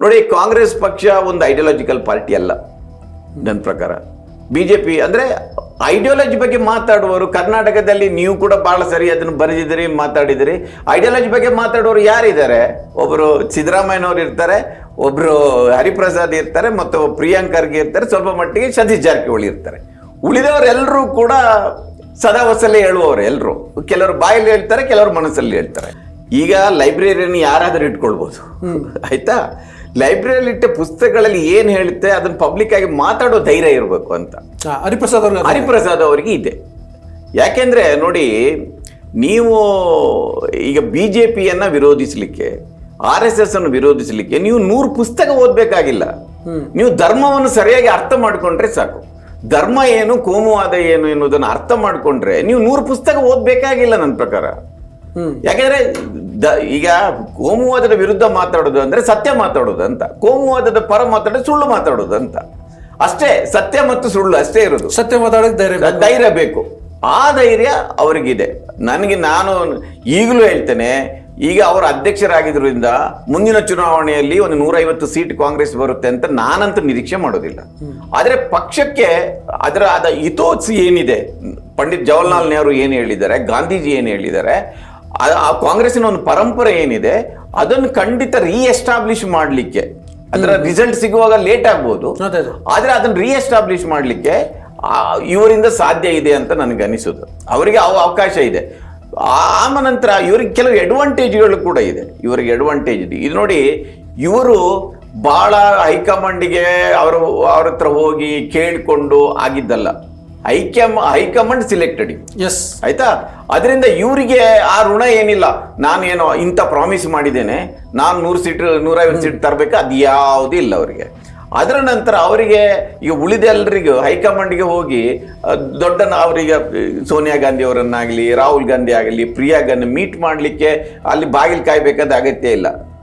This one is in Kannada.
ನೋಡಿ, ಕಾಂಗ್ರೆಸ್ ಪಕ್ಷ ಒಂದು ಐಡಿಯಾಲಜಿಕಲ್ ಪಾರ್ಟಿ ಅಲ್ಲ ನನ್ನ ಪ್ರಕಾರ. ಬಿಜೆಪಿ ಅಂದ್ರೆ ಐಡಿಯಾಲಜಿ ಬಗ್ಗೆ ಮಾತಾಡುವವರು ಕರ್ನಾಟಕದಲ್ಲಿ ನೀವು ಕೂಡ ಬಹಳ ಸರಿ ಅದನ್ನು ಬರೆದಿದ್ದೀರಿ, ಮಾತಾಡಿದಿರಿ. ಐಡಿಯಾಲಜಿ ಬಗ್ಗೆ ಮಾತಾಡುವವರು ಯಾರಿದ್ದಾರೆ? ಒಬ್ಬರು ಸಿದ್ದರಾಮಯ್ಯನವರು ಇರ್ತಾರೆ, ಒಬ್ರು ಹರಿಪ್ರಸಾದ್ ಇರ್ತಾರೆ, ಮತ್ತು ಪ್ರಿಯಾಂಕ್ ಖರ್ಗೆ ಇರ್ತಾರೆ, ಸ್ವಲ್ಪ ಮಟ್ಟಿಗೆ ಸತೀಶ್ ಜಾರಕಿಹೊಳಿ ಇರ್ತಾರೆ. ಉಳಿದವರೆಲ್ಲರೂ ಕೂಡ ಸದಾ ಹೊಸಲೇ ಹೇಳುವವರು. ಎಲ್ಲರೂ ಕೆಲವರು ಬಾಯಲ್ಲಿ ಹೇಳ್ತಾರೆ, ಕೆಲವರು ಮನಸ್ಸಲ್ಲಿ ಹೇಳ್ತಾರೆ. ಈಗ ಲೈಬ್ರರಿಯನ್ನು ಯಾರಾದರೂ ಇಟ್ಕೊಳ್ಬೋದು, ಆಯ್ತಾ? ಲೈಬ್ರರಿಯಲ್ಲಿ ಇಟ್ಟ ಪುಸ್ತಕಗಳಲ್ಲಿ ಏನು ಹೇಳುತ್ತೆ ಅದನ್ನ ಪಬ್ಲಿಕ್ ಆಗಿ ಮಾತಾಡೋ ಧೈರ್ಯ ಇರಬೇಕು ಅಂತ ಹರಿಪ್ರಸಾದ್ ಅವರಿಗೆ ಇದೆ. ಯಾಕೆಂದ್ರೆ ನೋಡಿ, ನೀವು ಈಗ ಬಿಜೆಪಿಯನ್ನ ವಿರೋಧಿಸಲಿಕ್ಕೆ, RSS ಅನ್ನು ವಿರೋಧಿಸಲಿಕ್ಕೆ ನೀವು 100 ಪುಸ್ತಕ ಓದಬೇಕಾಗಿಲ್ಲ. ನೀವು ಧರ್ಮವನ್ನು ಸರಿಯಾಗಿ ಅರ್ಥ ಮಾಡ್ಕೊಂಡ್ರೆ ಸಾಕು. ಧರ್ಮ ಏನು, ಕೋಮುವಾದ ಏನು ಎನ್ನುವುದನ್ನು ಅರ್ಥ ಮಾಡ್ಕೊಂಡ್ರೆ ನೀವು 100 ಪುಸ್ತಕ ಓದಬೇಕಾಗಿಲ್ಲ ನನ್ನ ಪ್ರಕಾರ. ಯಾಕೆಂದ್ರೆ ಈಗ ಕೋಮುವಾದದ ವಿರುದ್ಧ ಮಾತಾಡೋದು ಅಂದ್ರೆ ಸತ್ಯ ಮಾತಾಡೋದು ಅಂತ, ಕೋಮುವಾದದ ಪರ ಮಾತಾಡೋದು ಸುಳ್ಳು ಮಾತಾಡೋದು ಅಂತ ಅಷ್ಟೇ. ಸತ್ಯ ಮತ್ತು ಸುಳ್ಳು ಅಷ್ಟೇ ಇರೋದು. ಸತ್ಯ ಮಾತಾಡೋಕೆ ಧೈರ್ಯ ಬೇಕು. ಆ ಧೈರ್ಯ ಅವರಿಗಿದೆ. ನಾನು ಈಗಲೂ ಹೇಳ್ತೇನೆ, ಈಗ ಅವರು ಅಧ್ಯಕ್ಷರಾಗಿದ್ದರಿಂದ ಮುಂದಿನ ಚುನಾವಣೆಯಲ್ಲಿ ಒಂದು 150 ಸೀಟ್ ಕಾಂಗ್ರೆಸ್ ಬರುತ್ತೆ ಅಂತ ನಾನಂತೂ ನಿರೀಕ್ಷೆ ಮಾಡೋದಿಲ್ಲ. ಆದ್ರೆ ಪಕ್ಷಕ್ಕೆ ಅದರ ಹಿತೋತ್ಸಿ ಏನಿದೆ, ಪಂಡಿತ್ ಜವಾಹರ್ಲಾಲ್ ನೆಹರು ಏನು ಹೇಳಿದ್ದಾರೆ, ಗಾಂಧೀಜಿ ಏನು ಹೇಳಿದ್ದಾರೆ, ಆ ಕಾಂಗ್ರೆಸ್ಸಿನ ಒಂದು ಪರಂಪರೆ ಏನಿದೆ ಅದನ್ನು ಖಂಡಿತ ರೀಎಸ್ಟಾಬ್ಲಿಷ್ ಮಾಡಲಿಕ್ಕೆ, ಅದರ ರಿಸಲ್ಟ್ ಸಿಗುವಾಗ ಲೇಟ್ ಆಗ್ಬೋದು, ಆದ್ರೆ ಅದನ್ನ ರೀಎಸ್ಟಾಬ್ಲಿಷ್ ಮಾಡಲಿಕ್ಕೆ ಇವರಿಂದ ಸಾಧ್ಯ ಇದೆ ಅಂತ ನನಗೆ ಅನಿಸುದು. ಅವರಿಗೆ ಅವಕಾಶ ಇದೆ. ನಂತರ ಇವರಿಗೆ ಕೆಲವು ಅಡ್ವಾಂಟೇಜ್ಗಳು ಕೂಡ ಇದೆ. ಇವರಿಗೆ ಅಡ್ವಾಂಟೇಜ್ ಇದೆ. ಇದು ನೋಡಿ, ಇವರು ಬಹಳ ಹೈಕಮಾಂಡಿಗೆ ಅವ್ರ ಹತ್ರ ಹೋಗಿ ಕೇಳಿಕೊಂಡು ಆಗಿದ್ದಲ್ಲ. ಹೈಕಮಾಂಡ್ ಸಿಲೆಕ್ಟೆಡ್, ಆಯ್ತಾ? ಅದರಿಂದ ಇವರಿಗೆ ಆ ಋಣ ಏನಿಲ್ಲ. ನಾನೇನೋ ಇಂಥ ಪ್ರಾಮಿಸ್ ಮಾಡಿದ್ದೇನೆ, ನಾನು 100 ಸೀಟ್ 150 ಸೀಟ್ ತರಬೇಕು, ಅದು ಯಾವುದೂ ಇಲ್ಲ ಅವರಿಗೆ. ಅದರ ನಂತರ ಅವರಿಗೆ ಈಗ ಉಳಿದೆಲ್ಲರಿಗೂ ಹೈಕಮಾಂಡ್ಗೆ ಹೋಗಿ ಅವರಿಗೆ ಸೋನಿಯಾ ಗಾಂಧಿ ಅವರನ್ನಾಗಲಿ, ರಾಹುಲ್ ಗಾಂಧಿ ಆಗಲಿ, ಪ್ರಿಯಾ ಗಾಂಧಿ ಮೀಟ್ ಮಾಡಲಿಕ್ಕೆ ಅಲ್ಲಿ ಬಾಗಿಲು ಕಾಯ್ಬೇಕಾದ ಅಗತ್ಯ ಇಲ್ಲ.